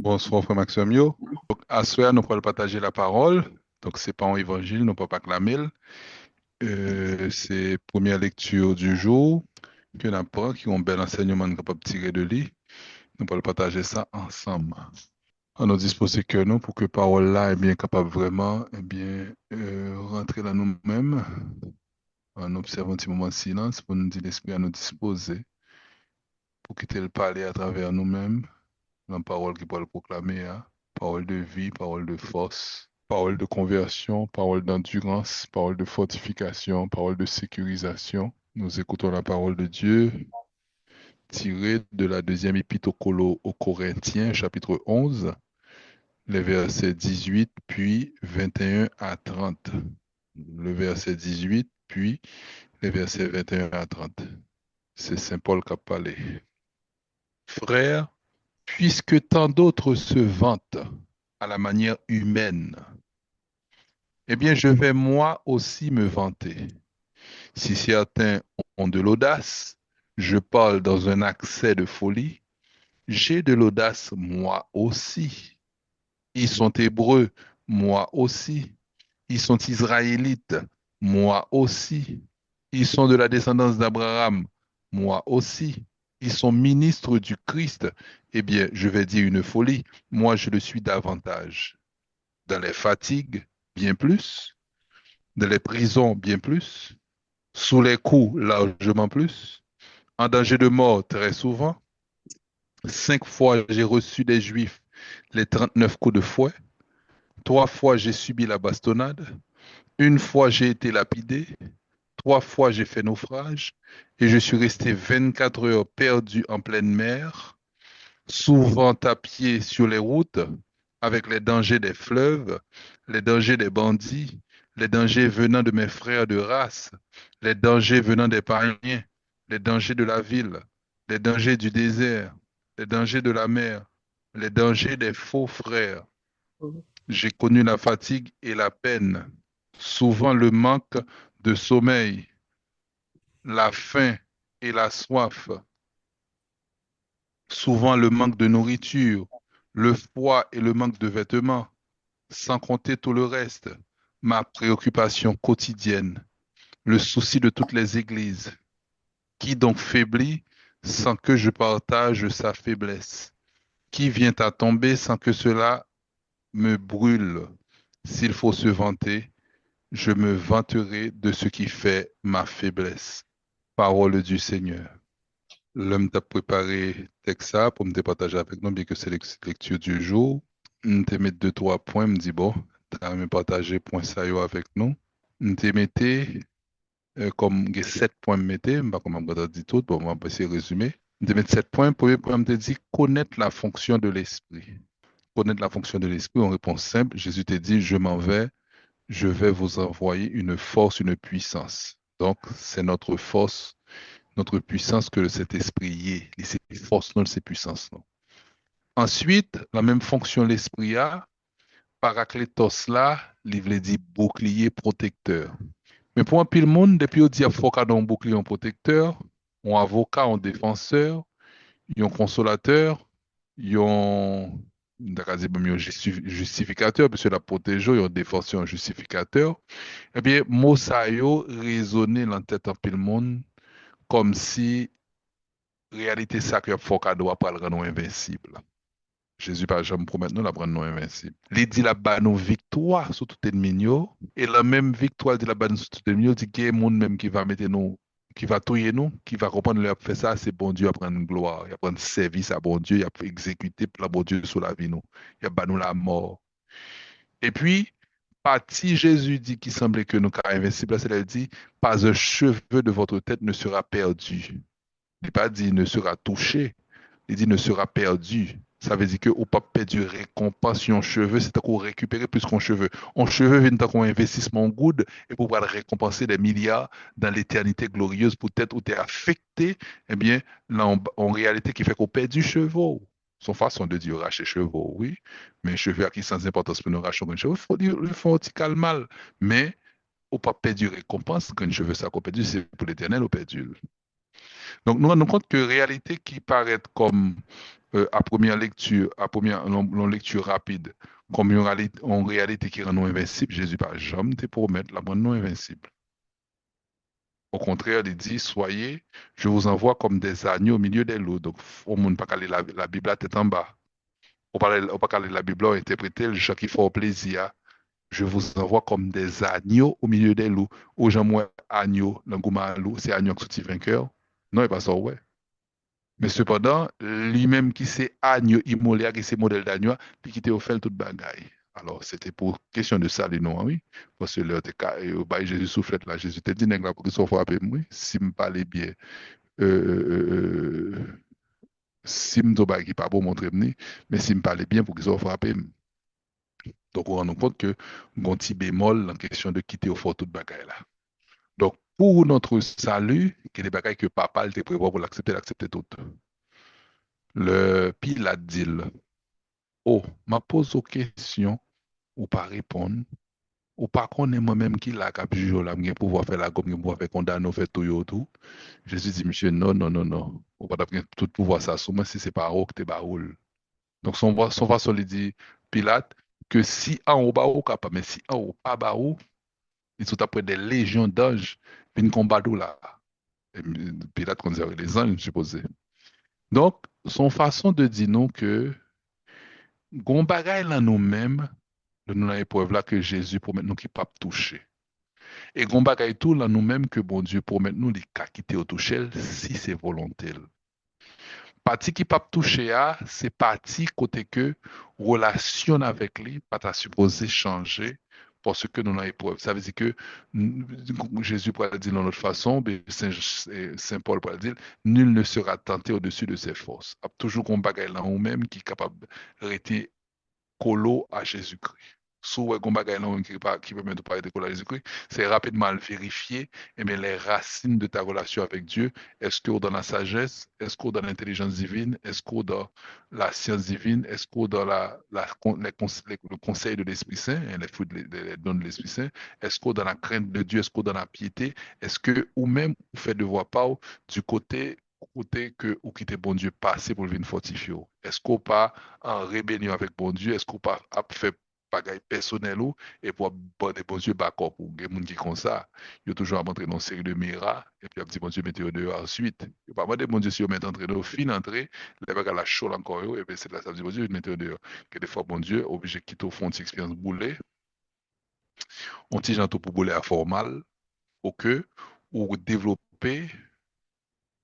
Bonsoir, frère Maxime. Yo. Donc, à ce soir, nous pourrons partager la parole. Donc, c'est pas un évangile, nous ne pouvons pas clamer. C'est première lecture du jour que nous apprend, qui ont un bel enseignement capable de tirer de lui. Nous pourrons partager ça ensemble. On nous dispose que nous, pour que parole là est bien capable vraiment, rentrer dans nous-mêmes, en observant un petit moment de silence, pour nous dire l'esprit à nous disposer, pour quitter le parler à travers nous-mêmes, la parole qui peut le proclamer, hein. Parole de vie, parole de force, parole de conversion, parole d'endurance, parole de fortification, parole de sécurisation. Nous écoutons la parole de Dieu tirée de la deuxième épître aux Corinthiens, chapitre 11, les versets 18, puis 21 à 30. Le verset 18, puis les versets 21 à 30. C'est Saint Paul qui a parlé. Frères, puisque tant d'autres se vantent à la manière humaine, eh bien, je vais moi aussi me vanter. Si certains ont de l'audace, je parle dans un accès de folie, j'ai de l'audace moi aussi. Ils sont hébreux, moi aussi. Ils sont israélites, moi aussi. Ils sont de la descendance d'Abraham, moi aussi. Ils sont ministres du Christ. Eh bien, je vais dire une folie, moi je le suis davantage. Dans les fatigues, bien plus. Dans les prisons, bien plus. Sous les coups, largement plus. En danger de mort, très souvent. 5 fois, j'ai reçu des Juifs les 39 coups de fouet. 3 fois, j'ai subi la bastonnade. Une fois, j'ai été lapidé. 3 fois, j'ai fait naufrage. Et je suis resté 24 heures perdu en pleine mer, souvent à pied sur les routes, avec les dangers des fleuves, les dangers des bandits, les dangers venant de mes frères de race, les dangers venant des païens, les dangers de la ville, les dangers du désert, les dangers de la mer, les dangers des faux frères. J'ai connu la fatigue et la peine, souvent le manque de sommeil, la faim et la soif, souvent le manque de nourriture, le froid et le manque de vêtements, sans compter tout le reste, ma préoccupation quotidienne, le souci de toutes les églises. Qui donc faiblit sans que je partage sa faiblesse? Qui vient à tomber sans que cela me brûle? S'il faut se vanter, je me vanterai de ce qui fait ma faiblesse. Parole du Seigneur. L'homme t'a préparé texte ça pour me partager avec nous, bien que c'est lecture du jour. Te mettre deux, trois points, me dit bon, t'as me partager point ça yo avec nous. Te mettez, comme il y a 7 points me mettez, pas comme on va dire tout, bon, on va essayer de résumer. Te mettre 7 points, premier point me dit connaître la fonction de l'esprit. Connaître la fonction de l'esprit, en réponse simple, Jésus te dit, je m'en vais, je vais vous envoyer une force, une puissance. Donc, c'est notre force, notre puissance que cet esprit y est. Et c'est force, non, c'est puissance, non. Ensuite, la même fonction l'esprit a, parakletos là, il veut dire bouclier protecteur. Mais pour un pile monde, depuis on dit avocat un bouclier un protecteur, un avocat un défenseur, un consolateur, un justificateur, parce que la protège, un défenseur, un justificateur. Eh bien, mot ça yo résonner dans la tête en pile monde comme si réalité ça que avocat doit pas le rendre invincible. Jésus, par exemple, promet nous la prendre nous invincible. Il dit la bas nous victoire sur tout ennemi, yo. Et la même victoire dit la bas nous sur tout ennemi, yo, dit qu'il y a un monde même qui va mettre nous, qui va tuer nous, qui va comprendre le fait ça, c'est bon Dieu à prendre gloire, il a prendre service à bon Dieu, il a exécuter plan bon Dieu sur la vie nous, il a bas nous la mort. Et puis, parti Jésus dit qu'il semblait que nous car invincible, c'est il dit, pas un cheveu de votre tête ne sera perdu. Il n'est pas dit ne sera touché, il dit ne sera perdu. Ça veut dire que ou pas perdu récompense sur un cheveu, c'est qu'on récupérer plus qu'un cheveu. Un cheveu vient d'un investissement good et pour pouvoir récompenser des milliards dans l'éternité glorieuse, peut-être où tu es affecté, eh bien, là, en réalité, qui fait qu'on perd du cheveu. Son façon de dire racher chevaux, oui, mais cheveu à qui sans importance pour nous racher un cheveu, il faut dire, le font un mal. Mais, ou pas perdu récompense, quand cheveu ça qu'on perdu, c'est pour l'éternel, ou perdu. Donc, nous rendons compte que réalité qui paraît comme à première lecture, lecture rapide, comme en réalité qui rend nous invincibles, Jésus pas jamais te promettre la rendre nous invincible. Au contraire, il dit, soyez, je vous envoie comme des agneaux au milieu des loups. Donc, au monde pas caler la Bible à tête en bas. On pas caler la Bible interpréter le gens qui font plaisir. Je vous envoie comme des agneaux au milieu des loups. Aux gens, moi, agneau, l'engouement loup, c'est agneau qui sont vainqueur. Non, il pas ça, ouais. Mais cependant, lui-même qui s'est agneau immolé, qui s'est modèle d'agneau, puis qui t'a offert toute bagaille. Alors, c'était pour question de salut, non, oui. Parce que là, Jésus soufflait là, Jésus te dit, nèg là, pour qu'ils soient frappés, moi, si me parlait bien, si me dis qui pas bon montrer mais si me parlait bien pour qu'ils soient frappés. Donc, on rend compte que, un petit bémol en question de quitter au fort toute bagaille là. Donc, pour notre salut, que les bagailles que papa te prévoit pour l'accepter, l'accepter tout. Le Pilate dit, oh, m'a pose aux questions, ou pas répondre, ou pas connaître moi-même qui l'a cap juge là, m'gen pouvoir faire la gomme, m'gen pouvoir faire condamner, faire tout yo tout. Jésus dit, monsieur, non, non, non, non. Ou pas d'après tout pouvoir ça sous moi si c'est pas haut que t'es baoul. Donc son façon il dit, Pilate, que si en haut ba ou capable, mais si en haut pas ba ou, ils sont après des légions d'anges, puis une combat là. Et Pilate considère les anges, supposé. Donc, son façon de dire non que, gon bagay là nous-mêmes, de nous dans l'épreuve là que Jésus promet nous qui pas toucher. Et gon bagay tout là nous-mêmes que bon Dieu promet nous les cas quitter au toucher si c'est volontaire. Parti qui pas toucher à, c'est parti côté que relation avec lui pas ta supposé changer parce que nous dans l'épreuve. Ça veut dire que Jésus pourrait dire dans notre façon, mais Saint Paul pourrait dire, nul ne sera tenté au-dessus de ses forces. Il y a toujours un bagay là nous-mêmes qui est capable de rester colo à Jésus-Christ. Sous ouais, bagay là qui permet de parler de colo à Jésus-Christ, c'est rapidement le vérifier les racines de ta relation avec Dieu. Est-ce que dans la sagesse? Est-ce que dans l'intelligence divine? Est-ce que dans la science divine? Est-ce que dans le conseil de l'Esprit Saint, et les fruits les dons de l'Esprit Saint? Est-ce que dans la crainte de Dieu? Est-ce que dans la piété? Est-ce que, ou même, vous faites devoir pas du côté que ou qui était bon Dieu passé pour le venir fortifier. Est-ce qu'on pas en rébellion avec bon Dieu? Est-ce qu'on pas a fait bagaille personnel ou et pour bon bon Dieu backup ou des gens qui comme ça, il a toujours à montrer dans une série de miracles et puis a dit bon Dieu mettez dehors ensuite. Il pas demander bon Dieu si vous mettez entré dans fin entrée, les bagages la chaud encore et puis c'est là ça dit bon Dieu mettez dehors. Que des fois bon Dieu obligé de quitter au fond de expérience boulée, on tige en tout pour bouler à formal pour que ou développer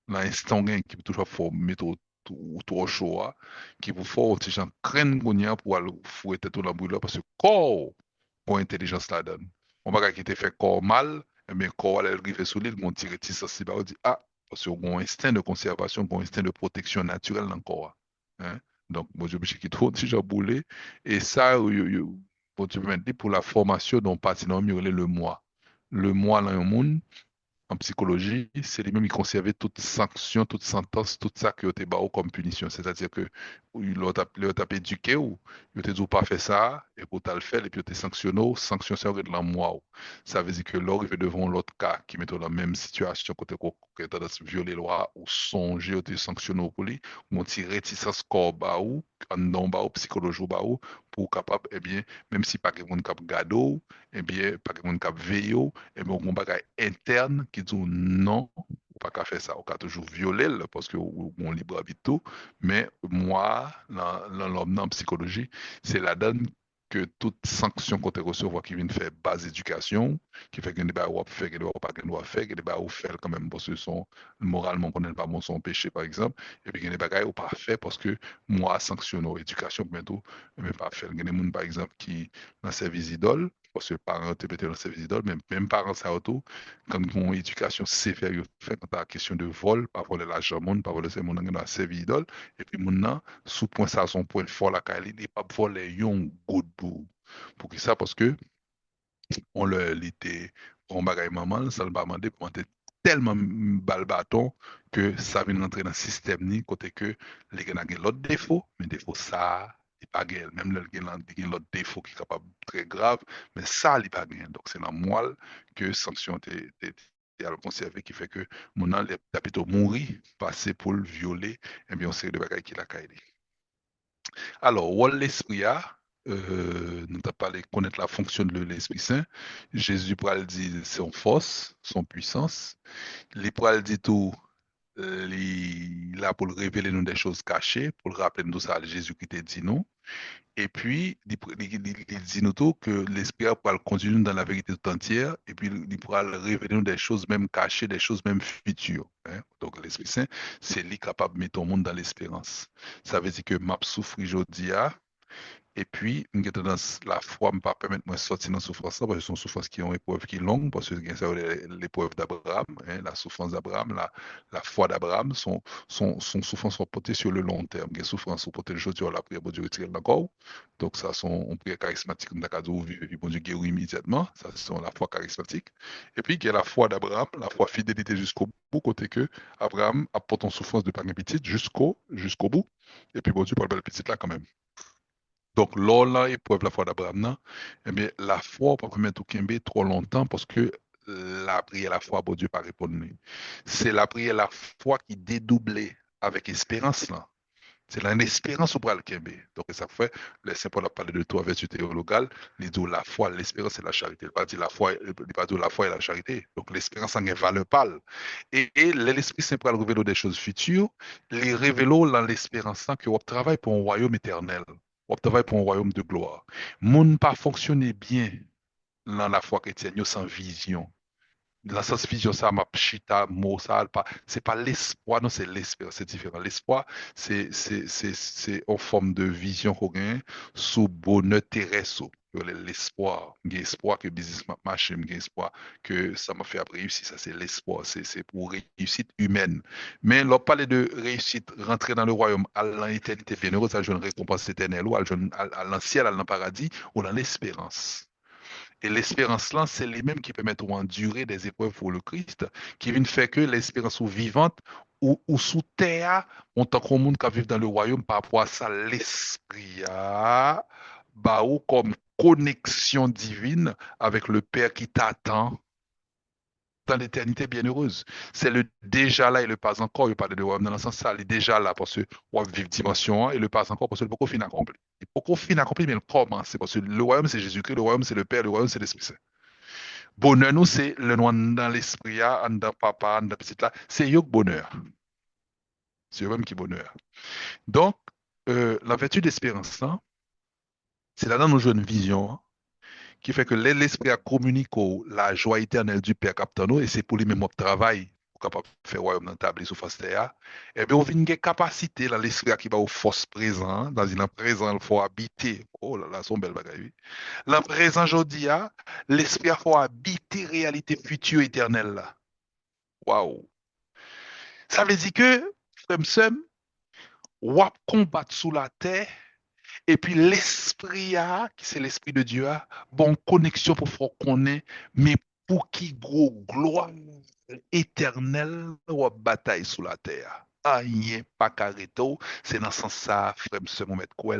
l'instant gain qui peut toujours faut mettre ou trop chaud hein, qui vous faut des gens craignent pour aller fouetter tout la boule parce que corps pour intelligence la donne on va qui te fait corps mal mais corps elle arrive sur l'île mon tirer ça c'est pas on dit ah parce qu'on a un instinct de conservation un instinct de protection naturelle dans le corps hein. Donc moi je me suis trop déjà boulé et ça bon, tu peux mettre pour la formation dont partie dans le moi dans le monde en psychologie, c'est lui-même qui conservait toute sanction, toute sentence, tout ça que tu as comme punition. C'est-à-dire que il t'a éduqué ou il t'a dit pas faire ça, et pour t'as le faire, et puis il t'a sanctionné, sanction ça aurait de la moi. Ça veut dire que l'arrivé devant l'autre cas qui met dans la même situation, côté que tu as violé la loi ou songer ou te sanctionné pour lui, ou tu réticence corps bas ou, en non bas ou psychologie bas ou, pour capable, eh bien, même si pas quelqu'un cap gado, eh bien, pas quelqu'un cap veillé, et bien, on bagage interne qui dit non, ou pas qu'à faire ça, ou qu'à toujours violer parce que on libre arbitre tout. Mais moi, dans l'homme, dans la psychologie, c'est la donne que toute sanction qu'on te recevoir qui vient faire base éducation, qui fait que des ou faire, que des pas qu'on doit faire, que des ou faire quand même parce que son, moralement qu'on n'est pas bon son péché par exemple, et puis que des bagages ou pas faire parce que moi sanctionne éducation bientôt, mais pas faire. Il y a des gens par exemple qui dans service idole, parce que parents te mettent dans service idole, mais même parents ça auto, quand ils ont une éducation sévère, ils fait quand la question de vol, pas voler l'argent monde, pas voler ces monde dans service idole, et puis maintenant, sous point ça, son point fort la Kali, il pas voler yon good bout. Pour qui ça? Parce que on le l'était on bagaille maman, ça le pas demandé pour monter tellement bal bâton que ça vient entrer dans le système ni côté que les gens ont l'autre défaut, mais défaut ça, il pas gain. Même les gens ont l'autre défaut qui est capable très grave, mais ça, il pas gain. Donc c'est dans moelle que sanction t'es à le conserver, qui fait que mon âme est plutôt mourir, passer pour le violer, et bien on sait de bagaille qui la caille. Alors, où l'esprit a, nous avons parlé connaître la fonction de l'Esprit Saint. Jésus pourra le dire son force, son puissance. Il pourra le dire tout, il là pour le révéler nous des choses cachées, pour le rappeler nous ça, Jésus qui t'a dit nous. Et puis, il dit nous tout que l'Esprit pourra le conduire nous dans la vérité tout entière, et puis il pourra le révéler nous des choses même cachées, des choses même futures, hein. Donc, l'Esprit Saint, c'est lui capable de mettre ton monde dans l'espérance. Ça veut dire que m'a souffri aujourd'hui, et puis, j'ai tendance, la foi ne pas permettre de sortir dans la souffrance, parce que c'est une souffrance qui est une épreuve qui est longue, parce que c'est l'épreuve d'Abraham, hein, la souffrance d'Abraham, la foi d'Abraham, son souffrance sont portées sur le long terme. Les souffrances sont portées le jour, la prière, bon Dieu, retire encore. Donc, ça, sont une prière charismatique, on a qu'à vivre, et puis bon Dieu, guérit immédiatement. Ça, c'est la foi charismatique. Et puis, il y a la foi d'Abraham, la foi fidélité jusqu'au bout, côté que Abraham apporte en souffrance de pain petite jusqu'au bout. Et puis, bon Dieu, parle de petite là quand même. Donc, lors là, épreuve la foi d'Abraham, nan, eh bien, la foi, on peut pas mettre au Kimbe trop longtemps parce que la prière, la foi, bon Dieu, pas répondre. C'est la prière, la foi qui dédoublait avec espérance, là. C'est là une espérance au bras le Kimbe. Donc, ça fait, le Saint Paul a parlé de trois vertus théologales. Il dit la foi, l'espérance et la charité. Il n'a pas dit la foi, il pas dit la foi et la charité. Donc, l'espérance en est valeur pâle. Et l'Esprit Saint Paul révèle des choses futures, les révélons dans l'espérance que on travaille pour un royaume éternel. On travaille pour un royaume de gloire. Moun pas fonctionner bien dans la foi chrétienne yo sans vision. La sens vision, ça m'a pchita, mot, ça, c'est pas l'espoir, non, c'est l'espérance, c'est différent. L'espoir, c'est en forme de vision qu'on gagne sous bonheur terrestre. L'espoir, l'espoir que business m'a marché, l'espoir que ça m'a fait après réussir, ça c'est l'espoir, c'est pour réussite humaine. Mais l'on parle de réussite, rentrer dans le royaume, à l'éternité bienheureuse, à une récompense éternelle, ou à l'ancien, à le paradis, ou dans l'espérance. Et l'espérance là, c'est les mêmes qui permettent d'endurer des épreuves pour le Christ, qui viennent faire que l'espérance ou vivante ou sous terre, on tant qu'on monde qui vivent dans le royaume par rapport à ça, l'esprit bah, ou comme connexion divine avec le Père qui t'attend dans l'éternité bienheureuse. C'est le déjà là et le pas encore. Il parle de royaume dans le sens ça, il est déjà là parce que on vit dimension 1 et le pas encore parce que le beaucoup fin accompli. Le beaucoup fin accompli, mais le comment, c'est parce que le royaume c'est Jésus-Christ, le royaume c'est le Père, le royaume c'est l'Esprit Saint. Bonheur nous c'est le noir dans l'esprit, en dans papa, en dans petit là, c'est yo bonheur. C'est eux-mêmes qui bonheur. Donc la vertu d'espérance, hein, c'est là dans nos jeunes visions, hein, qui fait que l'esprit a communiqué la joie éternelle du Père Capitano, et c'est pour lui même travail pour capable de faire royaume dans la table sous face terre. Et bien, on vient une capacité, là, l'esprit qui va au force présent, dans une présent, il faut habiter. Oh là là, son bel bagaille. Là, présent, aujourd'hui, l'esprit a faut habiter réalité future éternelle, là. Waouh! Ça veut dire que, frère Sem, on combattre sous la terre. Et puis l'esprit qui c'est l'esprit de Dieu bon connexion pour faire connaître, mais pour qui gros gloire éternelle ou bataille sous la terre. Rien pas carreto, c'est dans ce sens ça, frère, ce moment quoi,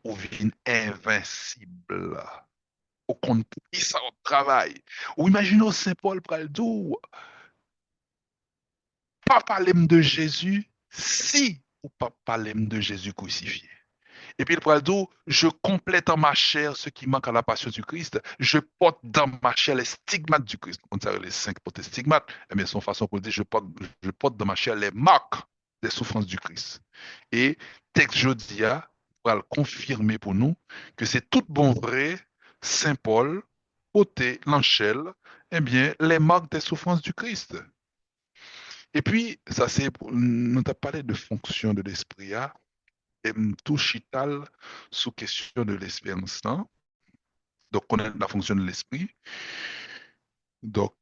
ou vin invincible. Au compte qui ça au travail. Ou imaginez Saint Paul pral dire, pas parler de Jésus si ou pas parler de Jésus crucifié. Et puis il pourra dire, je complète en ma chair ce qui manque à la passion du Christ. Je porte dans ma chair les stigmates du Christ. On dirait les cinq portes stigmates. Eh bien, son façon pour dire, je porte dans ma chair les marques des souffrances du Christ. Et texte Jodia va le confirmer pour nous que c'est tout bon vrai, Saint Paul, ôter l'enchelle, eh bien, les marques des souffrances du Christ. Et puis, ça c'est, nous avons parlé de fonction de l'esprit, et tout chital sous question de l'espérance là. Donc, connaître la fonction de l'esprit. Donc,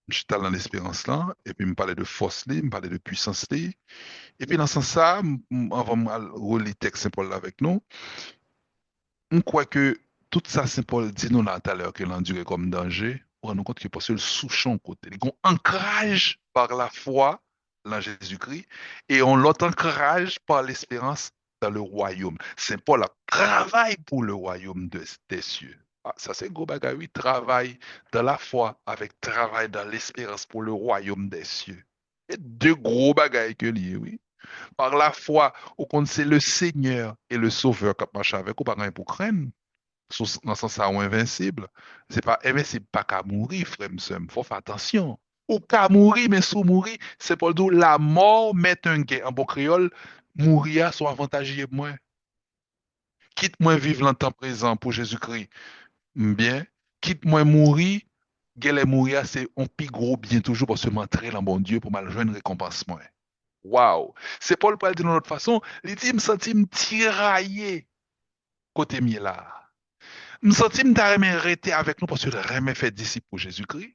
chital dans l'espérance là. Et puis, me parler de force là, me parler de puissance là. Et puis, dans ce sens ça, avant de relire le texte Saint Paul là avec nous, on croit que tout ça, Saint Paul dit nous là tout à l'heure que l'enduré comme danger, on rend compte que parce que le sous-champ côté, il y a un ancrage par la foi en Jésus-Christ et on l'autre ancrage par l'espérance dans le royaume. Saint Paul a travaillé pour le royaume des cieux. Ah, ça, c'est gros bagay, oui. Travail dans la foi avec travail dans l'espérance pour le royaume des cieux. Et deux gros bagailles que lié, oui. Par la foi, au compte, c'est le Seigneur et le Sauveur qui marche avec ou pas pour craindre. Dans ce sens, ça, ou invincible. C'est pas invincible, pas qu'à mourir, frère, monsieur. Faut faire attention. Ou qu'à mourir, mais sous mourir, c'est pour dire la mort met un gain. En bon créole, mourir soit avantageux moins. Quitte-moi vivre longtemps présent pour Jésus-Christ. Bien, quitte-moi mourir, qu'elle est mourir, c'est un plus gros bien toujours pour se montrer dans bon Dieu pour mal jouer une récompense moins. Waouh! C'est Paul pour le dire d'une autre façon. Il dit, me sentis me tirailler côté mieux là. Me sentis me arrêter avec nous parce que je fait disciple pour Jésus-Christ.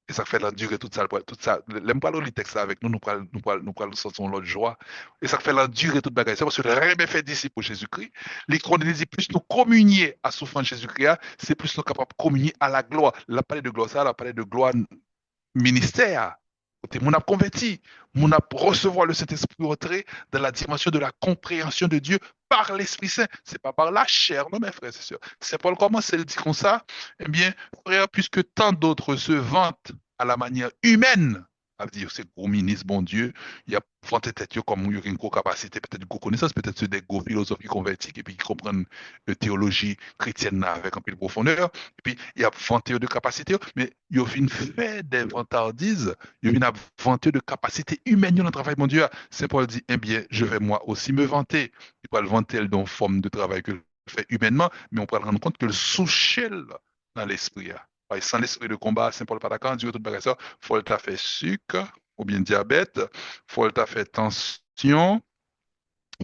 Et ça fait l'endurer toute ça, toute ça. L'aime pas le texte avec nous, nous prenons sentons l'autre joie. Et ça fait l'endurer toute bagaille. C'est parce que rien fait disciple pour Jésus-Christ. Les chroniques disent plus nous communier à souffrance de Jésus-Christ, c'est plus nous capables de communier à la gloire. La parler de gloire, ça, la parler de gloire ministère. Mon a converti, mon a recevoir le Saint-Esprit entrer dans la dimension de la compréhension de Dieu par l'Esprit Saint. C'est pas par la chair, non, mes frères, c'est sûr. C'est Paul commence à le dire comme ça. Eh bien, frère, puisque tant d'autres se vantent à la manière humaine, à dire, c'est gros ministre, bon Dieu, il y a vanté tête comme il y a une capacité, peut-être une connaissance, peut-être c'est des gros philosophes qui convertis et puis qui comprennent la théologie chrétienne là, avec un peu de profondeur. Et puis, il y a vanté de capacité, mais il y a une fait des vantardises, il y a une vanté de capacité humaine dans le travail, mon Dieu. Saint Paul dit, eh bien, je vais moi aussi me vanter. Il peut le vanter dans forme de travail que je fais humainement, mais on peut se rendre compte que le sous dans l'esprit. Sans l'esprit de combat, Saint Paul pas d'accord, Dieu tout bagage ça, faut le fait sucre ou bien diabète, faut le fait tension,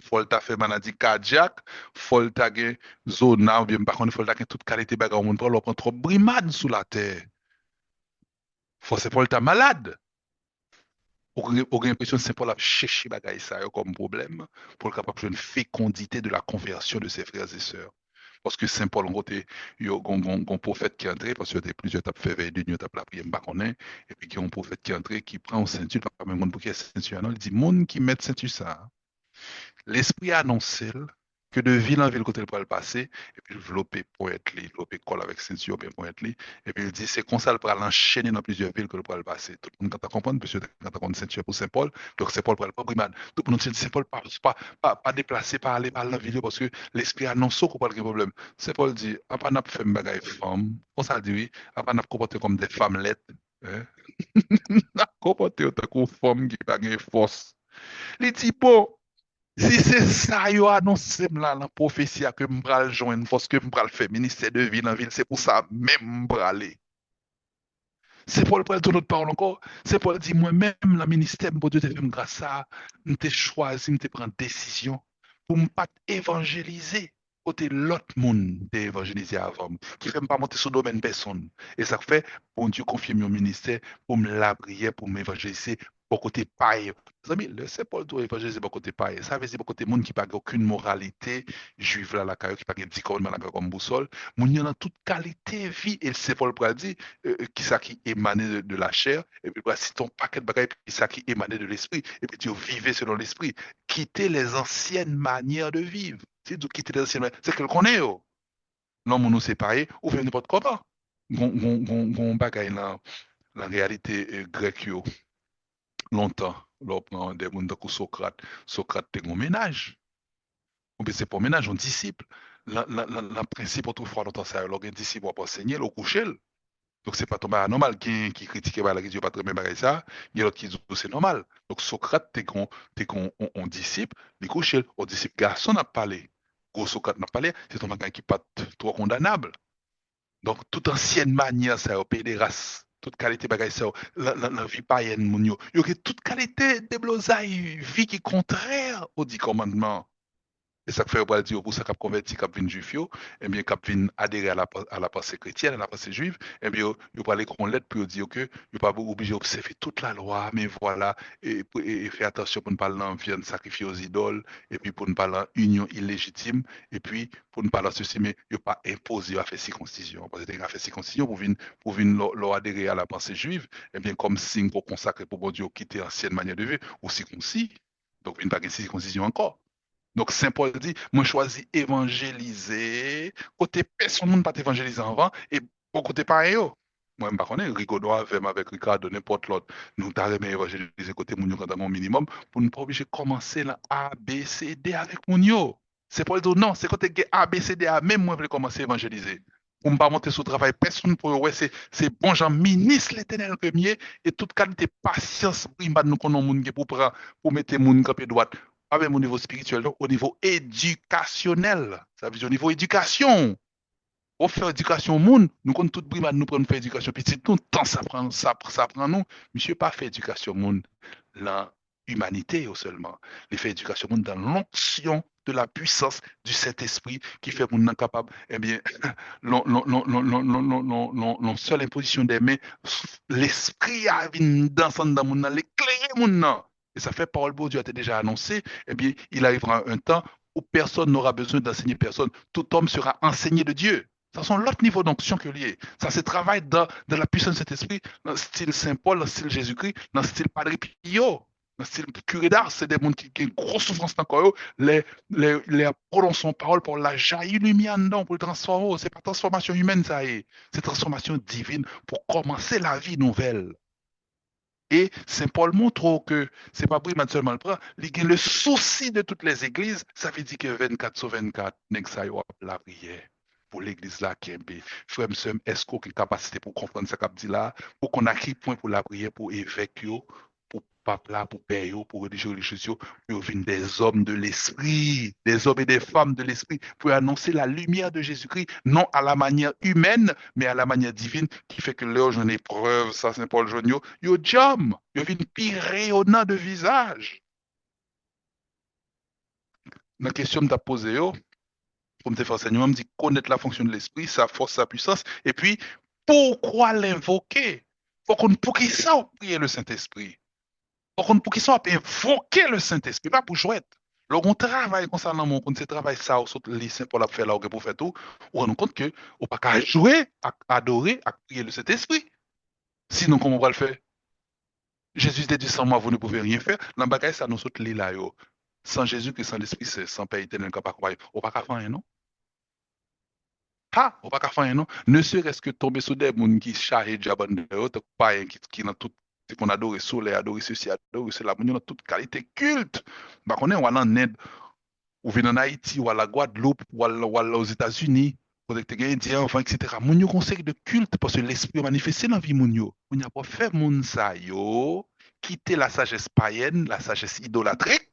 faut le fait maladie cardiaque, faut le fait zona ou bien par contre faut le fait toute qualité bagage on prend trop brimade sous la terre. Faut c'est pour le malade. Ou l'impression que Saint Paul a cherché bagay ça yo comme problème pour le capable de une fécondité de la conversion de ses frères et sœurs. Parce que Saint Paul, en côté, il y a un prophète qui est entré, parce qu'il y a plusieurs tapes fait veille de nuit, tapes la prière, pas qu'on est, et puis il y a un prophète qui est entré, qui prend une ceinture, pas même monde pour qu'il y ait ceinture, non, il dit, monde qui met ceinture ça. L'esprit a annoncé que de ville en ville, côté le passer, et puis développer pour être li, développer col avec ceinture, bien pour être li, et puis il dit, c'est comme ça, le pourra l'enchaîner dans plusieurs villes que le pourra passer. Tout le monde quand comprendre, parce que quand on ceinture pour Saint-Paul, donc Saint-Paul pourra pas brimade. Tout le monde dit, Saint-Paul pas déplacer, pas aller par la ville, parce que l'esprit annonce qu'on pas de problème. Saint-Paul dit, à pas n'a fait bagaille femme, on ça dit oui, à pas n'a comporté comme des femmelettes, hein, n'a comporté autant qu'une femme qui pas de force. Il dit, bon, si c'est ça, yo annoncé là, la prophétie que m'bral joindre, parce que m'bral faire ministère de ville en ville, c'est pour ça même m'bralé. C'est pour le prêtre de notre parole encore. C'est pour dire moi-même, la ministère, mon Dieu, te fait grâce à, m'te choisi, m'te prendre décision pour ne pas évangéliser. Côté l'autre monde d'évangéliser avant, qui ne fait pas monter sur le domaine personne. Et ça fait, bon Dieu, confie mon ministère pour me la prière, pour m'évangéliser, pour côté païen. Les amis, le Saint Paul doit évangéliser pour côté païen. Ça veut dire pour côté monde qui n'a aucune moralité juive là, la caillou, qui n'a pas de dicorne, comme boussole. Moun y en a toute qualité vie. Et le Saint Paul dit, qui ça qui émanait de la chair, et puis si ton paquet de bagages, qui ça qui émanait de l'esprit, et puis tu vivais selon l'esprit. Quitter les anciennes manières de vivre. C'est de quitter les anciennes manières. C'est que le connaît, oh. L'homme nous séparé, ou bien n'importe comment. Gon bagay la réalité grecque, yo, longtemps, l'on prend des gens comme Socrate. Socrate, t'es un ménage. Ou bien c'est pas un ménage, un disciple. Le principe, autrefois, longtemps, c'est un disciple, on peut enseigner, le coucher. Donc, c'est pas tombé anormal qui critique la religion, pas très bien pareil ça. Il y a d'autres qui disent que c'est normal. Donc, Socrate, t'es qu'on on disciple, les couches, on disciple garçon n'a pas parlé. Gros Socrate n'a pas parlé, c'est ton bagage qui pas trop condamnable. Donc, toute ancienne manière, ça, au pays des races, toute qualité bagaille, ça, la vie païenne, mon yo. Il y a toute qualité de blosailles, vie qui est contraire aux 10 commandements. Et ça fait pour dire pour ça qu'a converti cap vin juif yo, eh bien cap vin adhérer à la pensée chrétienne, à la pensée juive, eh bien yo parler qu'on lettre pour dire que yo pas obligé d'observer toute la loi, mais voilà et faire attention pour ne pas viande sacrifiée aux idoles et puis pour ne pas union illégitime et puis pour ne pas ceci mais yo pas imposer à faire circoncision parce que à faire circoncision pour venir leur adhérer à la pensée juive, eh bien comme signe pour consacrer pour bon Dieu quitter ancienne manière de vie ou circoncis. Donc, il n'y a pas de circoncision encore. Donc, Saint Paul dit, moi, choisis évangéliser, côté personne ne pas évangéliser avant, et pour côté pareil, yo. Moi, je ne connais pas, Rigaud avec Ricardo, n'importe l'autre. Nous, t'as aimé évangéliser côté Mounio quand mon minimum, pour ne pas obliger de commencer la A, B, C, D avec Mounio. C'est Paul dit, non, c'est côté A, B, C, D, A, même moi, je vais commencer à évangéliser. Pour ne pas monter sur le travail, personne pour ouais, c'est bon, Jean, ministre l'éternel premier, et toute qualité patience, nous connaissons pour mettre mon cap droite pas même au niveau spirituel, donc au niveau éducationnel. Ça veut dire au niveau éducation. On fait éducation au monde, nous comptons tout brimade, nous prenons faire éducation petit, tout le temps ça prend nous. Monsieur pas fait éducation au monde, la humanité seulement. Il fait éducation au monde dans l'onction de la puissance du Saint-Esprit qui fait monde capable, eh bien, l'on seule imposition des mains, l'esprit a vu dans son dans monde, l'éclairer monde. Et ça fait parole de Dieu a été déjà annoncé, eh bien, il arrivera un temps où personne n'aura besoin d'enseigner personne. Tout homme sera enseigné de Dieu. Ça sont l'autre niveau d'onction que lié. Ça se travaille dans la puissance de cet esprit, dans le style Saint-Paul, dans le style Jésus-Christ, dans le style Padre Pio, dans le style curé d'art. C'est des gens qui ont une grosse souffrance encore. Les apôtres son parole pour la jaillir lumière dedans, pour le transformer. C'est pas transformation humaine, ça y est. C'est transformation divine pour commencer la vie nouvelle. Et Saint Paul montre que c'est pas Briman seulement le prend, il a le souci de toutes les églises. Ça veut dire que 24 sur 24, la prière pour l'église là qui est bien. Frère, est-ce qu'on a une capacité pour comprendre ce qu'il dit là, pour qu'on a qui point pour la prière, pour évêque, pour pape là, pour père, pour religieux, pour venir des hommes de l'esprit, des hommes et des femmes de l'esprit, pour annoncer la lumière de Jésus-Christ, non à la manière humaine, mais à la manière divine, qui fait que là, j'en ai preuve, ça, Saint Paul Jonio, yo jam, yo vin pire rayonnant de visage. La question que tu as posée, pour me faire enseignement, me dit connaître la fonction de l'esprit, sa force, sa puissance, et puis, pourquoi l'invoquer? Pour qui ça, on prie le Saint-Esprit? Pour qui ça, on peut invoquer le Saint-Esprit, pas pour jouer. Lorsqu'on travaille concernant mon compte, c'est travail ça, au lycée pour la faire là, pour faire tout, on rend compte que on pas qu'à jouer, à adorer, à prier le Saint-Esprit. Sinon, comment on va le faire? Jésus dit, sans moi, vous ne pouvez rien faire. Dans le bagage, ça nous saute là, yo. Sans Jésus, que sans l'Esprit, c'est sans Père éternel, qu'on pas croire. On pas qu'à faire rien, non? Ah, on pas qu'à faire rien, non? Ne serait-ce que tomber sur des gens qui chargent de jabon de haute, pas qui dans tout, qu'on adore le soleil, adore ceci, adore cela, moun yo dans toute qualité culte. Bah, on est ou en Inde, ou vient en Haïti, ou à la Guadeloupe, ou aux États-Unis, ou des Indiens, enfin, etc. Moun yo conseille de culte parce que l'esprit est manifesté dans la vie moun yo. Moun yo pas fait moun sa yo, quitter la sagesse païenne, la sagesse idolâtrique,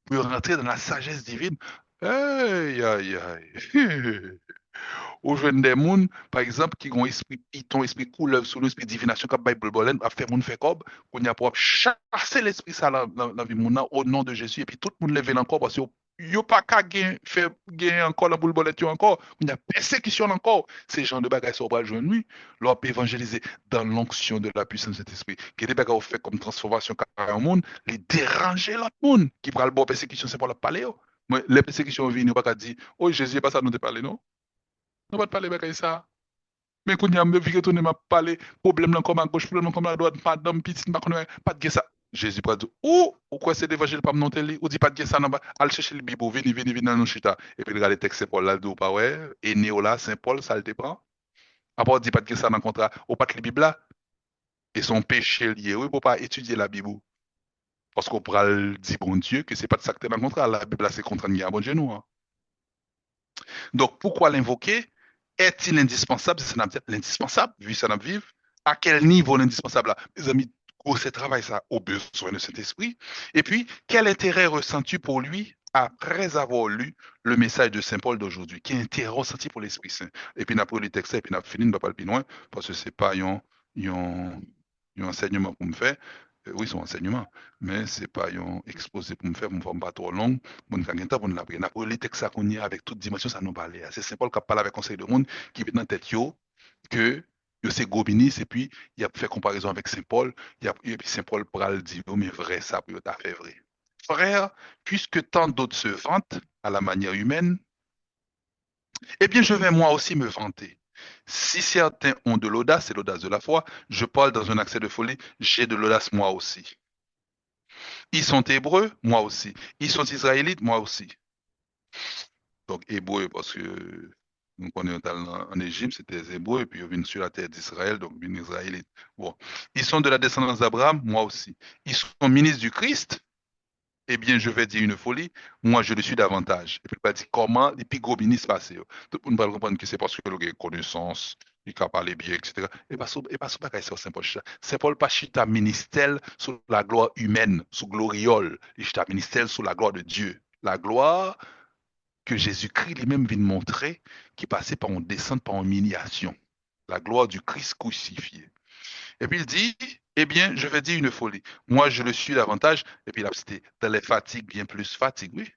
pour rentrer dans la sagesse divine. Aïe, aïe, aïe. Ou jwenn des moun, par exemple, qui ont esprit piton, esprit couleur, sous l'esprit divination, comme Bible Bolen, a fait moun fait comme, qu'on y a pour chasser l'esprit ça dans vie moun nan, au nom de Jésus, et puis tout le monde levé encore, parce que yo pas qu'à faire gain encore la boule bolette encore, il y a persécution encore. Ces gens de bagages sont pas joindre lui, leur évangéliser dans l'onction de la puissance de cet esprit. Qui des bagages fait comme transformation carré au monde, les déranger l'autre monde, qui prend le bon persécution, c'est pour la parler. Moi, les persécutions viennent, pas qu'à dire, oh Jésus, pas ça nous te parler, non? Non pas de parler avec ça. Mais quand il y a vu que tu ne m'as parlé, problème là comme à gauche, problème là comme à droite, madame, petite, pas de ça. Jésus pas dit, ou quoi c'est l'évangile pas me noter, ou dit pas de ça, non, allez chercher le Bible, venez dans nos chita. Et puis regardez le texte Saint-Paul là, ou pas, ouais, et Néo là, Saint-Paul, ça le te prend. Après, on dit pas de ça dans le contrat, ou pas de la Bible là, et son péché lié, oui, pour pas étudier la Bible. Parce qu'on pourra le dire, bon Dieu, que c'est pas de ça que t'es dans le contrat, la Bible là, c'est contre un bon Dieu, nous. Hein. Donc, pourquoi l'invoquer? Est-il indispensable? C'est l'indispensable, vu ça n'a vivre. À quel niveau l'indispensable là? Mes amis, c'est travail ça au besoin de cet esprit. Et puis, quel intérêt ressens-tu pour lui après avoir lu le message de Saint Paul d'aujourd'hui? Quel intérêt ressenti pour l'Esprit Saint? Et puis, on a pris le texte et puis on a fini, on ne va pas le plus loin, parce que c'est pas un enseignement pour me faire. Oui, c'est un enseignement, mais c'est pas un exposé pour me faire, me pas trop long, mon ka gen temps pour nous l'apprendre. Après, les textes ça qu'on y a avec toute dimension, ça nous parle. C'est Saint Paul qui parle avec conseil de monde qui est dans tête yo, que yo c'est gobinis, et puis il a fait comparaison avec Saint Paul, et puis Saint Paul pral dit, oh, mais vrai, ça, pour t'a fait vrai. Frère, puisque tant d'autres se vantent à la manière humaine, eh bien, je vais moi aussi me vanter. Si certains ont de l'audace, c'est l'audace de la foi, je parle dans un accès de folie, j'ai de l'audace moi aussi. Ils sont hébreux, moi aussi. Ils sont israélites, moi aussi. Donc, hébreux, parce que nous connaissons en Égypte, c'était les hébreux, et puis ils viennent sur la terre d'Israël, donc ils sont israélites. Bon. Ils sont de la descendance d'Abraham, moi aussi. Ils sont ministres du Christ, eh bien, je vais dire une folie, moi, je le suis davantage. Et puis, il va dire comment les plus gros ministres passent. Tout le monde va comprendre que c'est parce que le connaissance, il a parlé bien, etc. Et pas sous bagaille, c'est Saint-Paul. Saint-Paul, pas chita ministère sous la gloire humaine, sous gloriole. Il chita ministère sous la gloire de Dieu. La gloire que Jésus-Christ lui-même vient de montrer, qui passait par une descente, par une humiliation. La gloire du Christ crucifié. Et puis il dit, eh bien, je vais dire une folie. Moi, je le suis davantage. Et puis il a cité, dans les fatigues, bien plus fatigue, oui.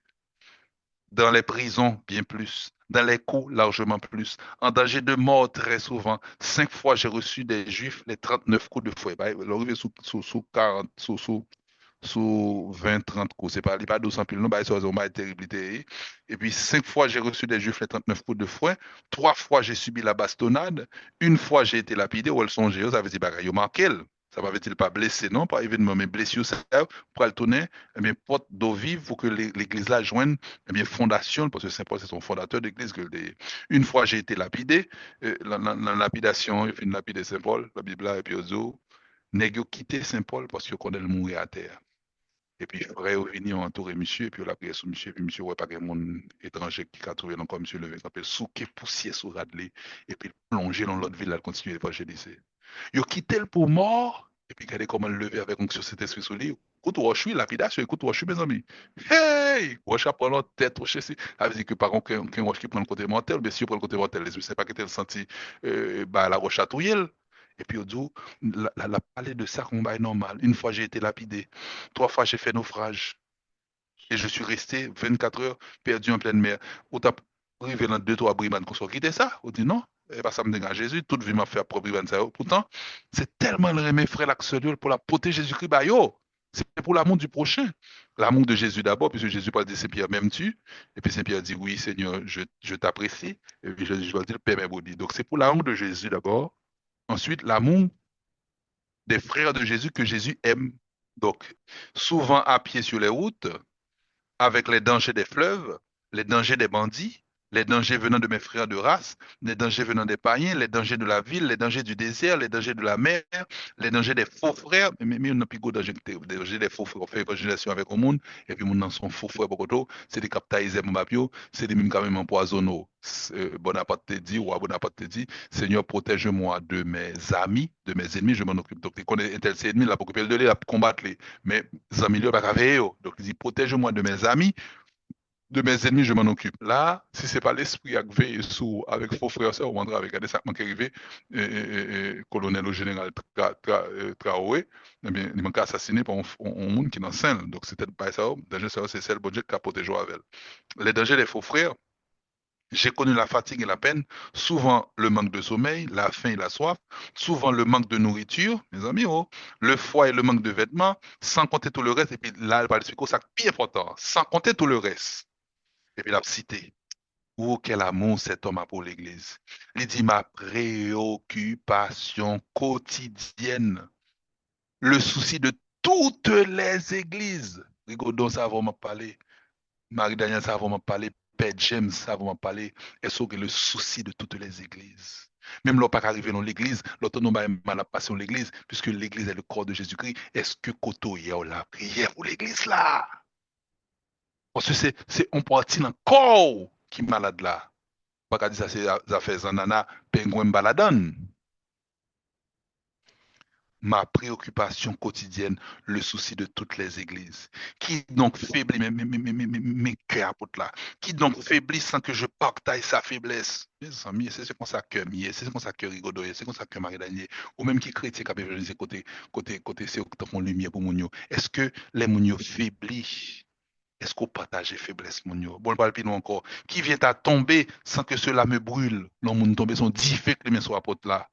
Dans les prisons, bien plus. Dans les coups, largement plus. En danger de mort, très souvent. 5 fois, j'ai reçu des Juifs les 39 coups de fouet. Bah, il est arrivé sous 40, sous 20, 30 coups. C'est pas, il pas 200 piles, non, bah, c'est une terribilité. Et puis, 5 fois, j'ai reçu des Juifs les 39 coups de fouet. 3 fois, j'ai subi la bastonnade. Une fois, j'ai été lapidé. Ou elles sont géées, ça veut dire, bah, il marqué. Ça m'avait-il pas blessé, non? Pas évidemment, mais blessure, ça, pour le tourner, eh bien, porte d'eau vive pour que l'église là joigne, eh bien, fondation, parce que Saint Paul, c'est son fondateur d'église. Une fois, j'ai été lapidé. La lapidation, il fait une lapide de Saint Paul, la Bible là, et puis, nèg yo quitté Saint-Paul parce que connaît le mourir à terre. Et puis, frère, au venu entouré monsieur, et puis, on a prié sur monsieur, puis monsieur, ouais, pas que mon étranger qui a trouvé encore monsieur levé, s'appelle souké poussière sur Radley, et puis, plongé dans l'autre ville, là, continuer l'évangéliser. Yo quitté le pour mort, et puis, regardez comment le lever avec onction cet esprit sur lui. Écoute, Roche, lapidation, écoute, Roche, mes amis. Hey! Roche prend notre tête, Roche, c'est. Ça veut dire que, par contre, qu'un Roche qui prend le côté mortel, mais si on prend le côté mortel, les yeux, c'est pas que t'es senti, bah, la Roche a touillé. Et puis, au dit, la parler de ça, combat est normal. Une fois, j'ai été lapidé. 3 fois, j'ai fait naufrage. Et je suis resté 24 heures perdu en pleine mer. Ou t'as arrivé dans 2, 3 brimands qu'on soit quitté ça? On dit non. Et pas ça me dégage Jésus. Toute vie m'a fait à propre brigand ça. Pourtant, c'est tellement le mes frères l'accès pour la protéger Jésus-Christ. Bah yo, c'est pour l'amour du prochain. L'amour de Jésus d'abord, puisque Jésus pas dit Saint-Pierre, m'aimes-tu? Et puis Saint-Pierre dit oui, Seigneur, je t'apprécie. Et puis je vais dire Père, mes maudits. Donc c'est pour l'amour de Jésus d'abord. Ensuite, l'amour des frères de Jésus que Jésus aime. Donc, souvent à pied sur les routes, avec les dangers des fleuves, les dangers des bandits, les dangers venant de mes frères de race, les dangers venant des païens, les dangers de la ville, les dangers du désert, les dangers de la mer, les dangers des faux frères. Mais on n'a plus de danger, des dangers des faux frères. On fait évangélisation avec le monde, et puis mon dans son faux frère, beaucoup c'est des captaïsés, mon papio, c'est des mêmes quand même empoisonnés. Bonaparte te dit, roi Bonaparte te dit, Seigneur, protège-moi de mes amis, de mes ennemis, je m'en occupe. Donc, tu connais un tel c'est ennemi, là, pour occuper de lui, là, pour combattre les. Mais, amis, là, pas grave, donc, il dit, protège-moi de mes amis, de mes ennemis, je m'en occupe. Là, si c'est pas l'esprit qui veille sous, avec faux frères, ça, on rendra avec des sacs qui arrivé, colonel au général Traoré, eh bien, il manque assassiné par un monde qui est dans scène. Donc, c'était pas ça, danger, c'est celle, bon Dieu, qui a protégé avec elle. Les dangers des faux frères, j'ai connu la fatigue et la peine, souvent le manque de sommeil, la faim et la soif, souvent le manque de nourriture, mes amis, oh, le froid et le manque de vêtements, sans compter tout le reste. Et puis là, elle va expliquer ça, qui est important, sans compter tout le reste. Et puis la cité. Oh, quel amour cet homme a pour l'Église. Il dit ma préoccupation quotidienne, le souci de toutes les églises. Rigaudon, ça va vraiment parler. Marie-Daniel, ça va vraiment parler. Père James, ça va vraiment parler. Est-ce que le souci de toutes les églises? Même l'on pas arrivé dans l'église, l'autre nous mal à passer dans l'église, puisque l'église est le corps de Jésus-Christ. Est-ce que Koto y a la prière pour l'église là? Parce que c'est on partit dans le corps qui est malade là. Pas qu'à dire ça, c'est ça fait zanana, pengouin baladan. Ma préoccupation quotidienne, le souci de toutes les églises. Qui donc faiblit mes cœurs pour là? Qui donc faiblit sans que je partage sa faiblesse? Mes amis, c'est comme ça que mieux, c'est comme ça que rigodo, c'est comme ça que Marie Daniel, ou même qui chrétien qui a évangélisé côté, c'est en lumière pour mon yo. Est-ce que les mon yo faiblit? Est-ce qu'on partage les faiblesses, mon yo? Bon, le parle plus nous encore. Qui vient à tomber sans que cela me brûle? Non, mon tomber sont diffé que les mains soient apôtres là.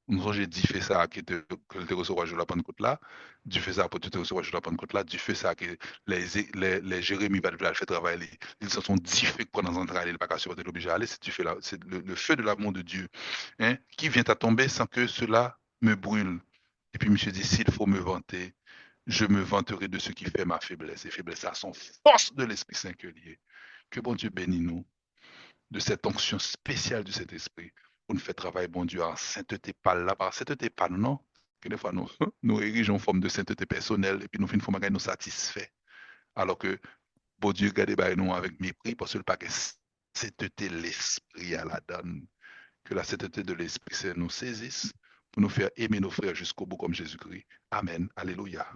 Nous avons dit fait ça que te recevoir je la Pentecôte là. Dieu fait ça pour te recevoir je la Pentecôte là. Dieu fait ça que les Jérémie va faire travailler. Ils se sont diffés pendant un travail, il pas qu'à supporter l'obligé à aller. C'est tu fais là, c'est le feu de l'amour de Dieu. Hein, qui vient à tomber sans que cela me brûle. Et puis monsieur dit s'il faut me vanter, Je me vanterai de ce qui fait ma faiblesse. Et faiblesse à son force de l'Esprit Saint que lié. Que bon Dieu bénisse nous de cette onction spéciale du Saint-Esprit pour nous faire travailler, bon Dieu, en sainteté, pas là, par sainteté, pas non. Que des fois, nous, nous érigeons en forme de sainteté personnelle et puis nous finissons par nous satisfaire. Alors que, bon Dieu, regardez bah, nous avec mépris parce que le paquet sainteté, l'Esprit à la donne. Que la sainteté de l'Esprit nous saisisse pour nous faire aimer nos frères jusqu'au bout comme Jésus-Christ. Amen. Alléluia.